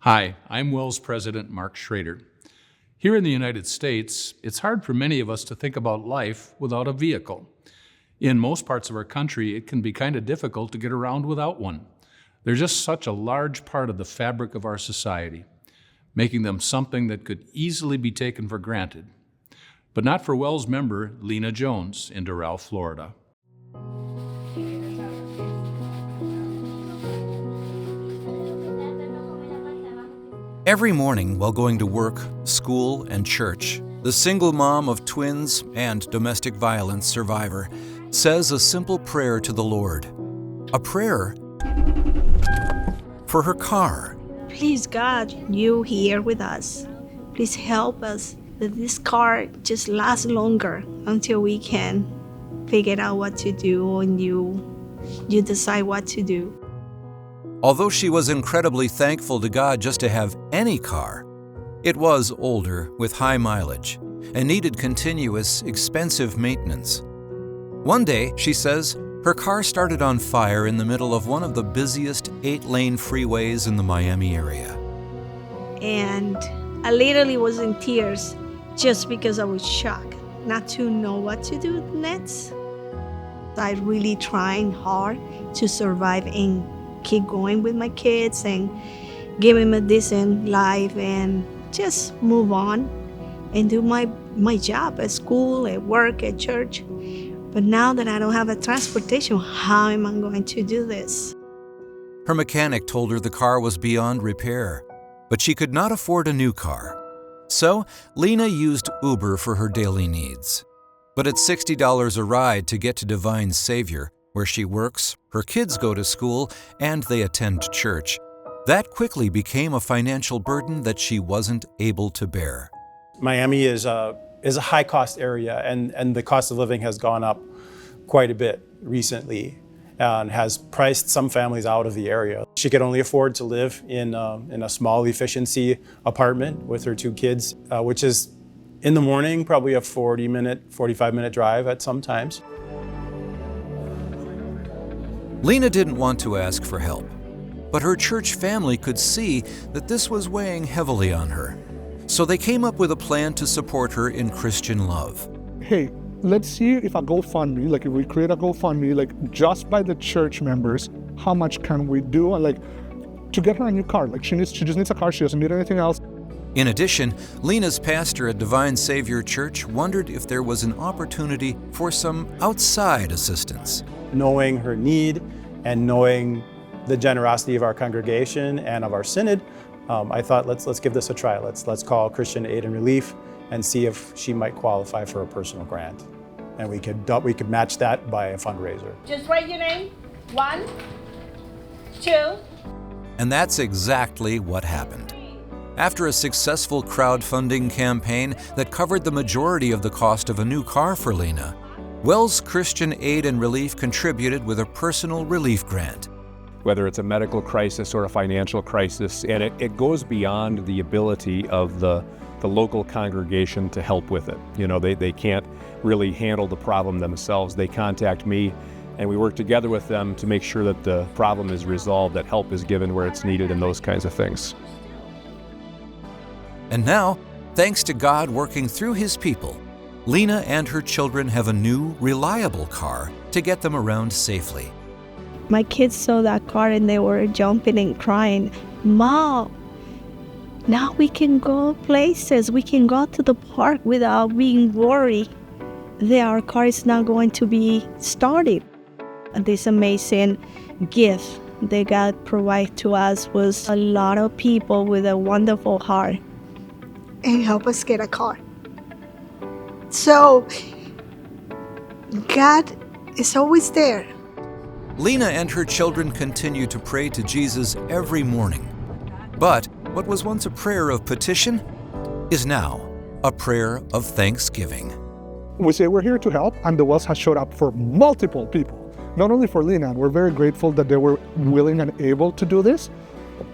Hi, I'm WELS President Mark Schrader. Here in the United States, it's hard for many of us to think about life without a vehicle. In most parts of our country, it can be kind of difficult to get around without one. They're just such a large part of the fabric of our society, making them something that could easily be taken for granted. But not for WELS member Lena Jones in Doral, Florida. Every morning while going to work, school, and church, the single mom of twins and domestic violence survivor says a simple prayer to the Lord. A prayer for her car. Please, God, you here with us. Please help us that this car just lasts longer until we can figure out what to do and you decide what to do. Although she was incredibly thankful to God just to have any car, it was older with high mileage and needed continuous, expensive maintenance. One day, she says, her car started on fire in the middle of one of the busiest 8-lane freeways in the Miami area. And I literally was in tears just because I was shocked not to know what to do next. I really trying hard to survive and keep going with my kids and give them a decent life and just move on and do my job at school, at work, at church. But now that I don't have a transportation, how am I going to do this? Her mechanic told her the car was beyond repair, but she could not afford a new car. So, Lena used Uber for her daily needs. But at $60 a ride to get to Divine Savior, where she works, her kids go to school, and they attend church, that quickly became a financial burden that she wasn't able to bear. Miami is a high-cost area, and the cost of living has gone up quite a bit recently and has priced some families out of the area. She could only afford to live in a small efficiency apartment with her 2 kids, which is in the morning probably a 45-minute drive at some times. Lena didn't want to ask for help, but her church family could see that this was weighing heavily on her. So they came up with a plan to support her in Christian love. Hey, let's see if a GoFundMe, if we create a GoFundMe, just by the church members, how much can we do? And to get her a new car. She just needs a car, she doesn't need anything else. In addition, Lena's pastor at Divine Savior Church wondered if there was an opportunity for some outside assistance. Knowing her need and knowing the generosity of our congregation and of our synod, I thought let's give this a try. Let's call Christian Aid and Relief and see if she might qualify for a personal grant, and we could match that by a fundraiser. Just write your name. 1, 2. And that's exactly what happened. After a successful crowdfunding campaign that covered the majority of the cost of a new car for Lena, WELS Christian Aid and Relief contributed with a personal relief grant. Whether it's a medical crisis or a financial crisis, and it goes beyond the ability of the local congregation to help with it. They can't really handle the problem themselves. They contact me, and we work together with them to make sure that the problem is resolved, that help is given where it's needed, and those kinds of things. And now, thanks to God working through His people, Lena and her children have a new, reliable car to get them around safely. My kids saw that car and they were jumping and crying, "Mom, now we can go places. We can go to the park without being worried that our car is not going to be started." This amazing gift that God provided to us was a lot of people with a wonderful heart and help us get a car. So God is always there. Lena and her children continue to pray to Jesus every morning. But what was once a prayer of petition is now a prayer of thanksgiving. We say we're here to help, and the WELS has showed up for multiple people, not only for Lena, and we're very grateful that they were willing and able to do this,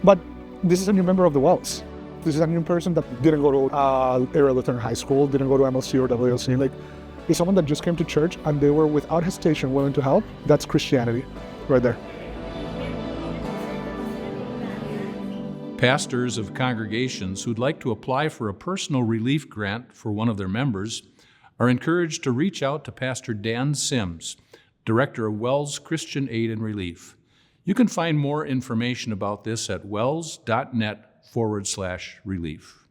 but this is a new member of the WELS. This is a new person that didn't go to Area Lutheran High School, didn't go to MLC or WLC. It's someone that just came to church and they were without hesitation willing to help. That's Christianity right there. Pastors of congregations who'd like to apply for a personal relief grant for one of their members are encouraged to reach out to Pastor Dan Sims, Director of WELS Christian Aid and Relief. You can find more information about this at wels.net/relief.